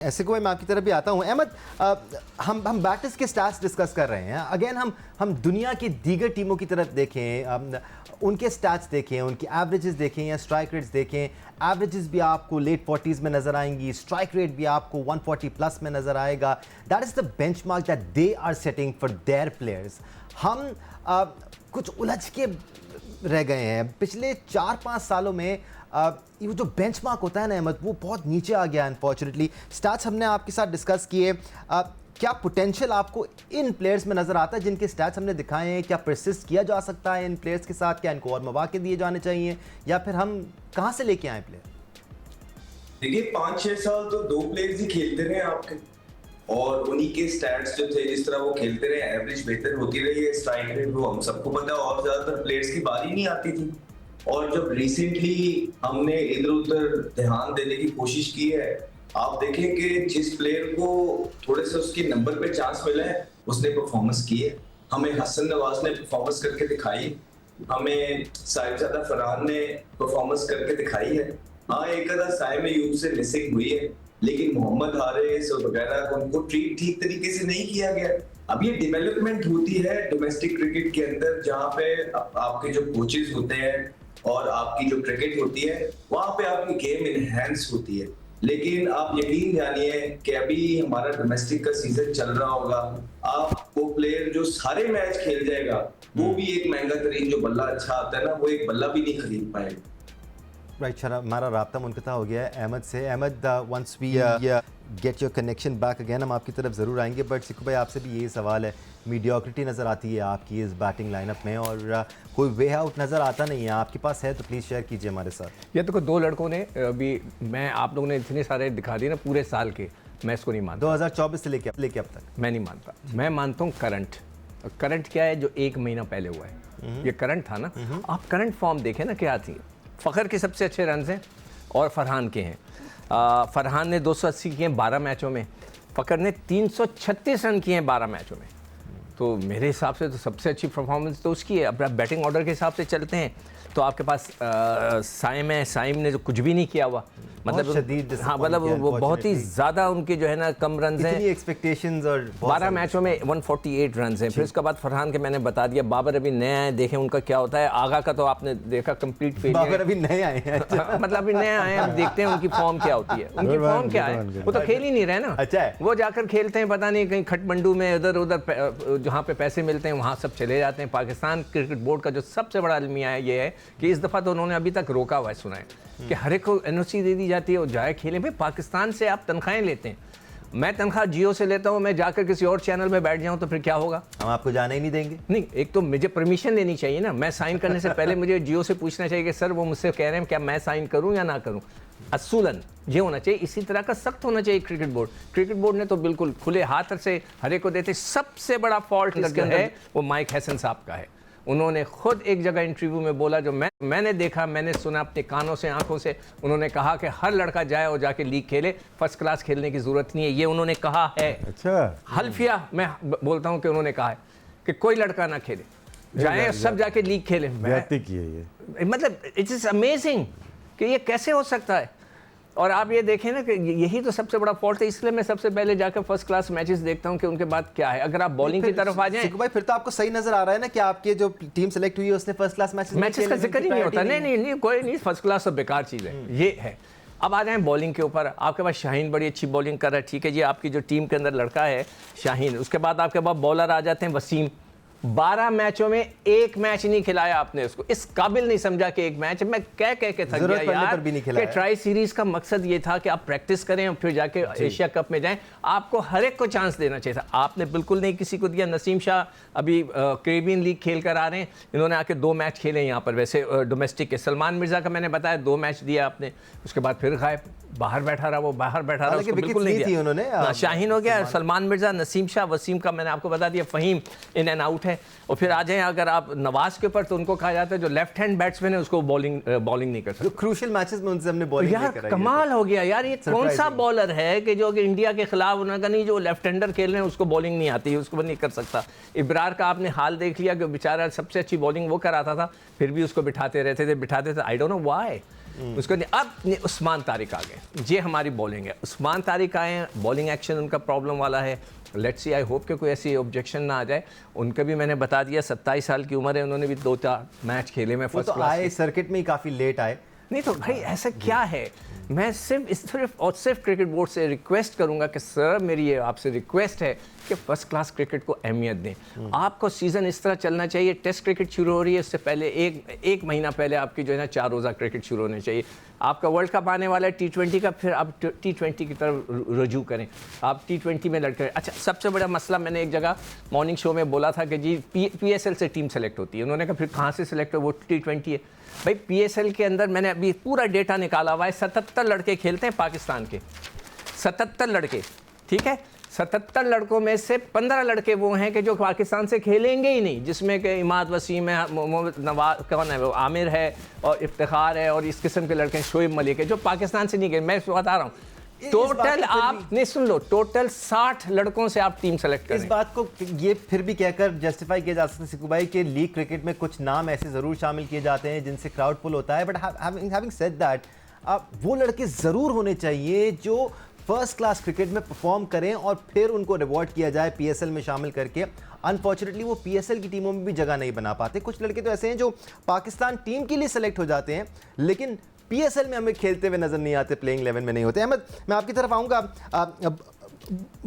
ऐसे को मैं आपकी तरफ भी आता हूँ अहमद। हम बैटर्स के स्टैट्स डिस्कस कर रहे हैं। अगेन हम दुनिया की दीगर टीमों की तरफ देखें, उनके स्टैट्स देखें, उनकी एवरेजेस देखें या स्ट्राइक रेट्स देखें। एवरेजेस भी आपको लेट 40s में नज़र आएंगी, स्ट्राइक रेट भी आपको 140 प्लस में नज़र आएगा। That is the benchmark that they are setting for their players. हम कुछ उलझ के रह गए हैं। पिछले 4-5 सालों में ये जो बेंचमार्क होता है ना अहमद, वो बहुत नीचे आ गया अनफॉर्चुनेटली। स्टैट्स हमने आपके साथ डिस्कस किए। क्या पोटेंशियल आपको इन प्लेयर्स में नज़र आता है जिनके स्टैट्स हमने दिखाए हैं? क्या परसिस्ट किया जा सकता है इन प्लेयर्स के साथ? क्या इनको और मौके दिए जाने चाहिए, या फिर हम कहाँ से लेके आए प्लेयर? देखिए 5-6 साल तो 2 प्लेयर्स ही खेलते रहे आपके, और उन्हीं के स्टैट्स जो थे, जिस तरह वो खेलते रहे, एवरेज बेहतर होती रही है, स्ट्राइक रेट वो हम सबको पता है, और ज्यादातर प्लेयर्स की बारी नहीं आती थी। और जब रिसेंटली हमने इधर उधर ध्यान देने की कोशिश की है, आप देखें कि जिस प्लेयर को थोड़े से उसके नंबर पे चांस मिला है उसने परफॉर्मेंस की है। हमें हसन नवाज ने परफॉर्मेंस करके दिखाई, हमें साहिबजादा फरहान ने परफॉर्मेंस करके दिखाई है। हाँ, एक आधा साइम अयूब से मिसिंग हुई है, लेकिन मोहम्मद हारिस और वगैरह उनको ट्रीट ठीक तरीके से नहीं किया गया। अब ये डेवलपमेंट होती है डोमेस्टिक क्रिकेट के अंदर, जहाँ पे आपके जो कोचेज होते हैं और आपकी जो क्रिकेट होती है, वहां पे आपकी गेम इनहेंस होती है। लेकिन आप यकीन जानिए कि अभी हमारा डोमेस्टिक का सीजन चल रहा होगा, आप वो प्लेयर जो सारे मैच खेल जाएगा, वो भी एक महंगा तरीन जो बल्ला अच्छा आता है ना, वो एक बल्ला भी नहीं खरीद पाएगा। राइट सर, हमारा राब्ता मुनक़ता हो गया है अहमद से। Ahmad, once we get your connection back again, हम आपकी तरफ ज़रूर आएंगे। बट सिक्कू भाई, आपसे भी यही सवाल है, मीडियोक्रिटी नज़र आती है आपकी इस बैटिंग लाइनअप में, और कोई वे आउट नज़र आता नहीं है। आपके पास है तो प्लीज़ शेयर कीजिए हमारे साथ। ये तो 2 लड़कों ने अभी, मैं आप लोगों ने इतने सारे दिखा दिए ना पूरे साल के, मैं इसको नहीं मानता। 2024 से लेके अब तक मैं नहीं मानता। मैं मानता हूँ करंट क्या है, जो 1 महीना पहले हुआ है, ये करंट था ना। आप करंट फॉर्म देखें ना, क्या थी। फ़खर के सबसे अच्छे रन हैं और फरहान के हैं। फरहान ने 280 किए हैं 12 मैचों में, फ़खर ने 336 रन किए हैं 12 मैचों में। तो मेरे हिसाब से तो सबसे अच्छी परफॉर्मेंस तो उसकी है। अब बैटिंग ऑर्डर के हिसाब से चलते हैं तो आपके पास साइम है। साइम ने जो कुछ भी नहीं किया हुआ, मतलब हाँ, मतलब वो बहुत ही ज़्यादा उनके जो है ना कम रन हैं, एक्सपेक्टेशंस, और 12 मैचों में 148 रन हैं। फिर उसके बाद फरहान के मैंने बता दिया। बाबर अभी नए आए, देखें उनका क्या होता है। आगा का तो आपने देखा कंप्लीट फेल। बाबर अभी नए आए हैं, मतलब अभी नए आए हैं, अब देखते हैं उनकी फॉर्म क्या होती है। उनकी फॉर्म क्या है, वो तो खेल ही नहीं रहे ना। अच्छा है, वो जाकर खेलते हैं पता नहीं कहीं खटमंडू में, इधर उधर जहाँ पे पैसे मिलते हैं वहाँ सब चले जाते हैं। पाकिस्तान क्रिकेट बोर्ड का जो सबसे बड़ा अलमिया है ये है कि इस दफ़ा तो उन्होंने अभी तक रोका हुआ है, सुना है कि हर एक को एनओसी दे दी जाती है और जाए खेलें। भाई पाकिस्तान से आप तनख्वाहें लेते हैं, मैं तनख्वाह जियो से लेता हूँ, मैं जाकर किसी और चैनल में बैठ जाऊँ तो फिर क्या होगा? हम आपको जाने ही नहीं देंगे। नहीं, एक तो मुझे परमिशन लेनी चाहिए ना। मैं साइन करने से पहले मुझे जियो से पूछना चाहिए कि सर वो मुझसे कह रहे हैं क्या मैं साइन करूँ या ना करूँ। असूलन ये होना चाहिए। इसी तरह का सख्त होना चाहिए क्रिकेट बोर्ड। क्रिकेट बोर्ड ने तो बिल्कुल खुले हाथ से हर एक को देते। सबसे बड़ा फॉल्ट जो है वो माइक हैसन साहब का है। उन्होंने खुद एक जगह इंटरव्यू में बोला, जो मैंने देखा, मैंने सुना अपने कानों से, आंखों से, उन्होंने कहा कि हर लड़का जाए और जाके लीग खेले, फर्स्ट क्लास खेलने की ज़रूरत नहीं है, ये उन्होंने कहा है। अच्छा, हल्फिया मैं बोलता हूं कि उन्होंने कहा है कि कोई लड़का ना खेले, जाए सब जाके लीग खेले। मतलब इट इज़ अमेजिंग कि ये कैसे हो सकता है। और आप ये देखें ना कि यही तो सबसे बड़ा फॉल्ट है। इसलिए मैं सबसे पहले जाकर फर्स्ट क्लास मैचेस देखता हूँ कि उनके बाद क्या है। अगर आप बॉलिंग की तरफ आ जाएं, भाई फिर तो आपको सही नजर आ रहा है ना कि आपके जो टीम सेलेक्ट हुई है उसने फर्स्ट क्लास मैचेस का जिक्र ही नहीं होता। नहीं, कोई नहीं, फर्स्ट क्लास तो बेकार चीज़ है, ये है। अब आ जाएं बॉलिंग के ऊपर। आपके पास शाहीन बड़ी अच्छी बॉलिंग कर रहा है, ठीक है जी, आपकी जो टीम के अंदर लड़का है शाहीन। उसके बाद आपके पास बॉलर आ जाते हैं वसीम। 12 मैचों में 1 मैच नहीं खिलाया आपने उसको, इस काबिल नहीं समझा कि 1 मैच। मैं कह के थक गया यार कि ट्राई सीरीज का मकसद ये था कि आप प्रैक्टिस करें और फिर जाके एशिया कप में जाएं। आपको हर एक को चांस देना चाहिए था, आपने बिल्कुल नहीं किसी को दिया। नसीम शाह अभी कैरेबियन लीग खेल कर आ रहे हैं, इन्होंने आके 2 मैच खेले यहाँ पर, वैसे डोमेस्टिक के। सलमान मिर्जा का मैंने बताया 2 मैच दिया आपने, उसके बाद फिर गायब, बाहर बैठा रहा, वो बाहर बैठा रहा, उसको बिल्कुल नहीं दिया उन्होंने। शाहीन हो गया, सलमान मिर्जा, नसीम शाह, वसीम का मैंने आपको बता दिया, फ़हीम इन एंड आउट है। और फिर आ जाएं अगर आप नवाज के ऊपर, तो उनको कहा जाता है जो लेफ्ट हैंड बैट्समैन है उसको बॉलिंग नहीं कर सकते। क्रूशियल मैचेस में उनसे हमने बॉलिंग यार कमाल हो गया यार। ये कौन सा बॉलर है कि जो कि इंडिया के खिलाफ उन्होंने कहा नहीं, जो लेफ्ट हैंडर खेल रहे हैं उसको बॉलिंग नहीं आती, उसको नहीं कर सकता। इब्रार का आपने हाल देख लिया कि बेचारा सबसे अच्छी बॉलिंग वो कराता था, फिर भी उसको बिठाते थे। I don't know why. उसको नहीं। अब उस्मान तारिक आ गए, ये हमारी बॉलिंग है। उस्मान तारिक आए, बॉलिंग एक्शन उनका प्रॉब्लम वाला है। लेट्स सी, आई होप कि कोई ऐसी ऑब्जेक्शन ना आ जाए। उनका भी मैंने बता दिया, 27 साल की उम्र है, उन्होंने भी 2-4 मैच खेले में वो फर्स्ट तो क्लास आए सर्किट में ही काफ़ी लेट आए। नहीं तो भाई ऐसा क्या है, मैं सिर्फ क्रिकेट बोर्ड से रिक्वेस्ट करूंगा कि सर मेरी ये आपसे रिक्वेस्ट है कि फर्स्ट क्लास क्रिकेट को अहमियत दें। आपको सीज़न इस तरह चलना चाहिए, टेस्ट क्रिकेट शुरू हो रही है, इससे पहले एक महीना पहले आपकी जो है ना 4 रोज़ा क्रिकेट शुरू होने चाहिए। आपका वर्ल्ड कप आने वाला है T20 का, फिर आप T20 की तरफ रुजू करें, आप T20 में लड़के। अच्छा, सबसे बड़ा मसला मैंने एक जगह मॉर्निंग शो में बोला था कि जी PSL से टीम सेलेक्ट होती है। उन्होंने कहा फिर कहाँ से सेलेक्ट हो, वो T20 है। भाई PSL के अंदर मैंने अभी पूरा डेटा निकाला हुआ है, 77 लड़के खेलते हैं पाकिस्तान के, 77 लड़के, ठीक है। 77 लड़कों में से 15 लड़के वो हैं कि जो पाकिस्तान से खेलेंगे ही नहीं, जिसमें कि इमाद वसीम है, मोहम्मद नवाज, कौन है वो, आमिर है और इफ्तिखार है और इस किस्म के लड़के हैं, शोएब मलिक है, जो पाकिस्तान से नहीं गए। मैं बता रहा हूँ टोटल, आप नहीं सुन लो, टोटल 60 लड़कों से आप टीम सेलेक्ट करें। इस बात को ये फिर भी कहकर जस्टिफाई किया जा सकता है सिकू भाई कि लीग क्रिकेट में कुछ नाम ऐसे ज़रूर शामिल किए जाते हैं जिनसे क्राउड पुल होता है, बट हैविंग सेड दैट वो लड़के ज़रूर होने चाहिए जो फर्स्ट क्लास क्रिकेट में परफॉर्म करें और फिर उनको रिवॉर्ड किया जाए PSL में शामिल करके। अनफॉर्चुनेटली वो PSL की टीमों में भी जगह नहीं बना पाते। कुछ लड़के तो ऐसे हैं जो पाकिस्तान टीम के लिए सेलेक्ट हो जाते हैं लेकिन PSL में हमें खेलते हुए नजर नहीं आते, प्लेइंग 11 में नहीं होते। अहमद, मैं आपकी तरफ आऊँगा।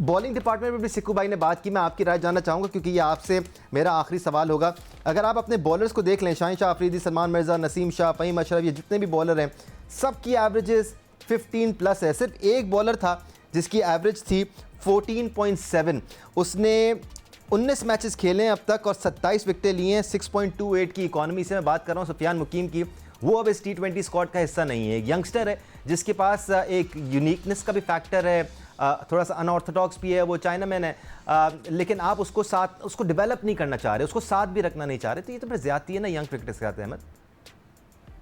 बॉलिंग डिपार्टमेंट में भी सिक्कू भाई ने बात की, मैं आपकी राय जानना चाहूँगा क्योंकि ये आपसे मेरा आखिरी सवाल होगा। अगर आप अपने बॉलर्स को देख लें, शाहिन शाह अफरीदी, सलमान मिर्ज़ा, नसीम शाह, फ़हीम अशरफ, ये जितने भी बॉलर हैं सबकी एवरेजेस 15+ है। सिर्फ एक बॉलर था जिसकी एवरेज थी 14.7, उसने 19 मैचेस खेले हैं अब तक और 27 विकेटें लिए हैं। 6.28 की इकॉनमी से मैं बात कर रहा हूँ सुफियान मुकीम की। वो अब इस T20 स्क्वाड का हिस्सा नहीं है। एक यंगस्टर है जिसके पास एक यूनिकनेस का भी फैक्टर है, थोड़ा सा अनऑर्थोडॉक्स भी है, वो चाइना मैन है, लेकिन आप उसको डेवलप नहीं करना चाह रहे, उसको साथ भी रखना नहीं चाह रहे, तो ये तो फिर ज्यादती है ना यंग क्रिकेटर्स के साथ। अहमद,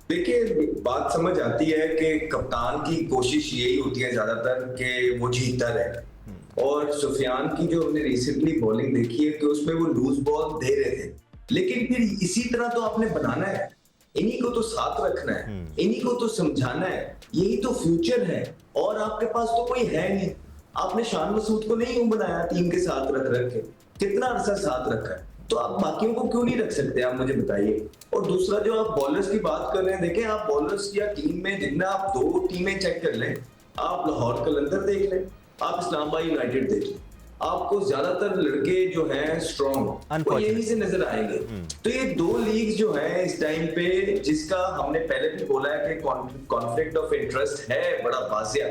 देखिए, बात समझ आती है कि कप्तान की कोशिश यही होती है ज्यादातर कि वो जीतता रहे। और सुफियान की जो हमने रिसेंटली बॉलिंग देखी है कि उसमें वो लूज बॉल दे रहे थे, लेकिन फिर इसी तरह तो आपने बनाना है, इन्हीं को तो साथ रखना है, इन्हीं को तो समझाना है, यही तो फ्यूचर है। और आपके पास तो कोई है नहीं। आपने शान मसूद को नहीं बनाया टीम के साथ रख के, कितना अरसा साथ रखा है, तो आप बाकियों को क्यों नहीं रख सकते, आप मुझे बताइए। और दूसरा, जो आप बॉलर्स की बात कर रहे हैं, देखें आप बॉलर्स या टीम में जितना आप 2 टीमें चेक कर लें, आप लाहौर कलंदर देख लें, आप इस्लामाबाद यूनाइटेड देख लें, आपको ज्यादातर लड़के जो हैं स्ट्रॉन्ग वो यहीं से नजर आएंगे। तो ये 2 लीग जो है इस टाइम पे, जिसका हमने पहले भी बोला है कि कॉन्फ्लिक्ट ऑफ इंटरेस्ट है बड़ा वाजिया,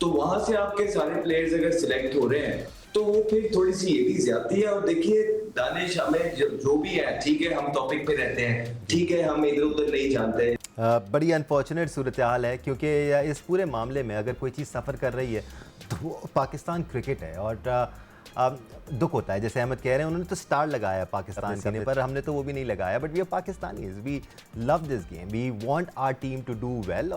तो वहां से आपके सारे प्लेयर्स अगर सिलेक्ट हो रहे हैं तो वो फिर थोड़ी सी ये भी ज्यादती है। और देखिए दानिश, हमें जो भी है, ठीक है हम टॉपिक पे रहते हैं, ठीक है हम इधर उधर नहीं जानते। बड़ी अनफॉर्चुनेट सूरत हाल है क्योंकि इस पूरे मामले में अगर कोई चीज़ सफ़र कर रही है तो वो पाकिस्तान क्रिकेट है। और दुख होता है, जैसे अहमद कह रहे हैं, उन्होंने तो स्टार लगाया पाकिस्तान के लिए, पर हमने तो वो भी नहीं लगाया। But we are Pakistanis, we love this game, we want our team to do well.